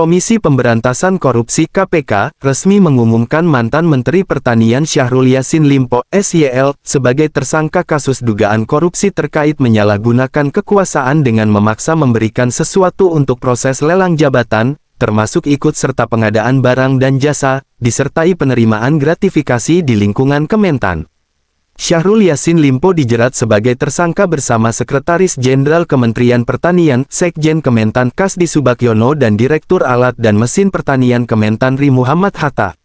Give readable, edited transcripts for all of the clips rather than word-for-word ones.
Komisi Pemberantasan Korupsi (KPK) resmi mengumumkan mantan Menteri Pertanian Syahrul Yassin Limpo (SYL) sebagai tersangka kasus dugaan korupsi terkait menyalahgunakan kekuasaan dengan memaksa memberikan sesuatu untuk proses lelang jabatan, termasuk ikut serta pengadaan barang dan jasa, disertai penerimaan gratifikasi di lingkungan Kementan. Syahrul Yassin Limpo dijerat sebagai tersangka bersama Sekretaris Jenderal Kementerian Pertanian, Sekjen Kementan Kasdi Subagiono dan Direktur Alat dan Mesin Pertanian Kementan RI Muhammad Hatta.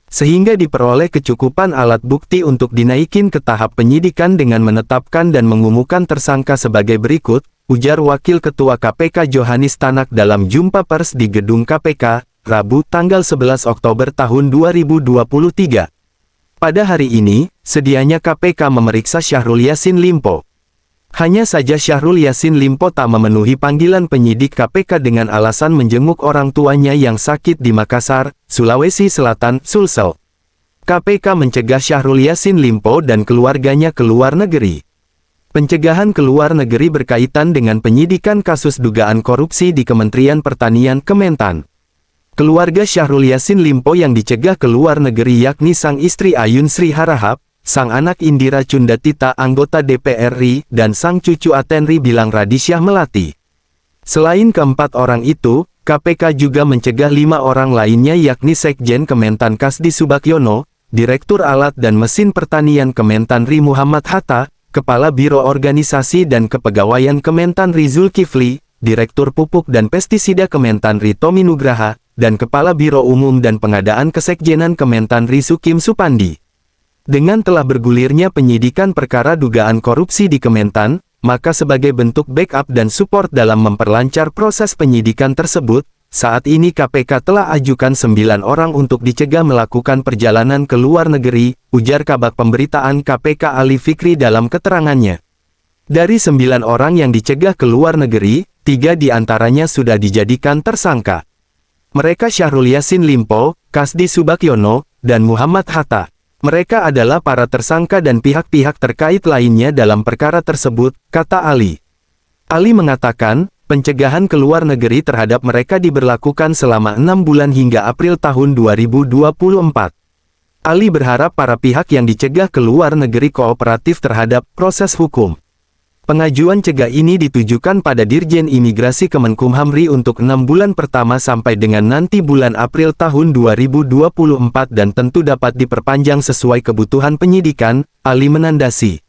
Sehingga diperoleh kecukupan alat bukti untuk dinaikin ke tahap penyidikan dengan menetapkan dan mengumumkan tersangka sebagai berikut, ujar Wakil Ketua KPK Johanis Tanak dalam jumpa pers di Gedung KPK, Rabu tanggal 11 Oktober tahun 2023. Pada hari ini, sedianya KPK memeriksa Syahrul Yassin Limpo. Hanya saja Syahrul Yassin Limpo tak memenuhi panggilan penyidik KPK dengan alasan menjenguk orang tuanya yang sakit di Makassar, Sulawesi Selatan, Sulsel. KPK mencegah Syahrul Yassin Limpo dan keluarganya ke luar negeri. Pencegahan ke luar negeri berkaitan dengan penyidikan kasus dugaan korupsi di Kementerian Pertanian Kementan. Keluarga Syahrul Yassin Limpo yang dicegah ke luar negeri yakni sang istri Ayun Sri Harahap, sang anak Indira Cundatita anggota DPR RI, dan sang cucu Atenri Bilang Radisyah Melati. Selain keempat orang itu, KPK juga mencegah 5 orang lainnya yakni Sekjen Kementan Kasdi Subagiono, Direktur Alat dan Mesin Pertanian Kementan RI Muhammad Hatta, Kepala Biro Organisasi dan Kepegawaian Kementan RI Zulkifli, Direktur Pupuk dan Pestisida Kementan RI Tommy Nugraha, dan Kepala Biro Umum dan Pengadaan Kesekjenan Kementan RI Sukim Supandi. Dengan telah bergulirnya penyidikan perkara dugaan korupsi di Kementan, maka sebagai bentuk backup dan support dalam memperlancar proses penyidikan tersebut, saat ini KPK telah ajukan 9 orang untuk dicegah melakukan perjalanan ke luar negeri, ujar Kabag Pemberitaan KPK Ali Fikri dalam keterangannya. Dari 9 orang yang dicegah ke luar negeri, 3 diantaranya sudah dijadikan tersangka. Mereka Syahrul Yassin Limpo, Kasdi Subagiono, dan Muhammad Hatta. Mereka adalah para tersangka dan pihak-pihak terkait lainnya dalam perkara tersebut, kata Ali. Ali mengatakan, pencegahan ke luar negeri terhadap mereka diberlakukan selama 6 bulan hingga April tahun 2024. Ali berharap para pihak yang dicegah ke luar negeri kooperatif terhadap proses hukum. Pengajuan cegah ini ditujukan pada Dirjen Imigrasi Kemenkumham RI untuk 6 bulan pertama sampai dengan nanti bulan April tahun 2024 dan tentu dapat diperpanjang sesuai kebutuhan penyidikan, Ali menandasi.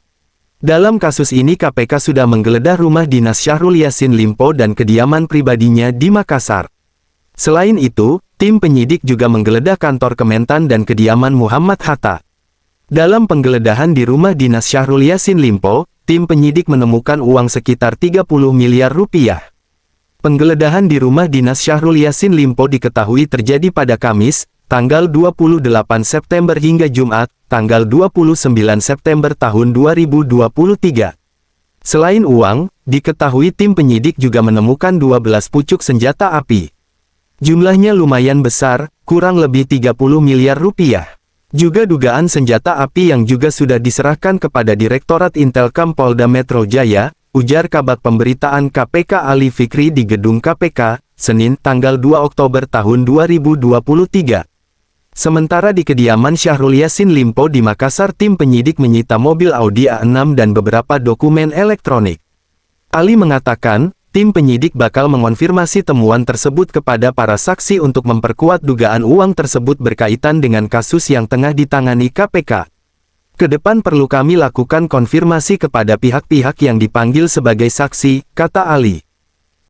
Dalam kasus ini KPK sudah menggeledah rumah dinas Syahrul Yassin Limpo dan kediaman pribadinya di Makassar. Selain itu, tim penyidik juga menggeledah kantor Kementan dan kediaman Muhammad Hatta. Dalam penggeledahan di rumah dinas Syahrul Yassin Limpo, tim penyidik menemukan uang sekitar 30 miliar rupiah. Penggeledahan di rumah dinas Syahrul Yassin Limpo diketahui terjadi pada Kamis, tanggal 28 September hingga Jumat, tanggal 29 September tahun 2023. Selain uang, diketahui tim penyidik juga menemukan 12 pucuk senjata api. Jumlahnya lumayan besar, kurang lebih 30 miliar rupiah. Juga dugaan senjata api yang juga sudah diserahkan kepada Direktorat Intelkam Polda Metro Jaya, ujar Kabag Pemberitaan KPK Ali Fikri di Gedung KPK, Senin tanggal 2 Oktober tahun 2023. Sementara di kediaman Syahrul Yassin Limpo di Makassar tim penyidik menyita mobil Audi A6 dan beberapa dokumen elektronik. Ali mengatakan, tim penyidik bakal mengonfirmasi temuan tersebut kepada para saksi untuk memperkuat dugaan uang tersebut berkaitan dengan kasus yang tengah ditangani KPK. Kedepan perlu kami lakukan konfirmasi kepada pihak-pihak yang dipanggil sebagai saksi, kata Ali.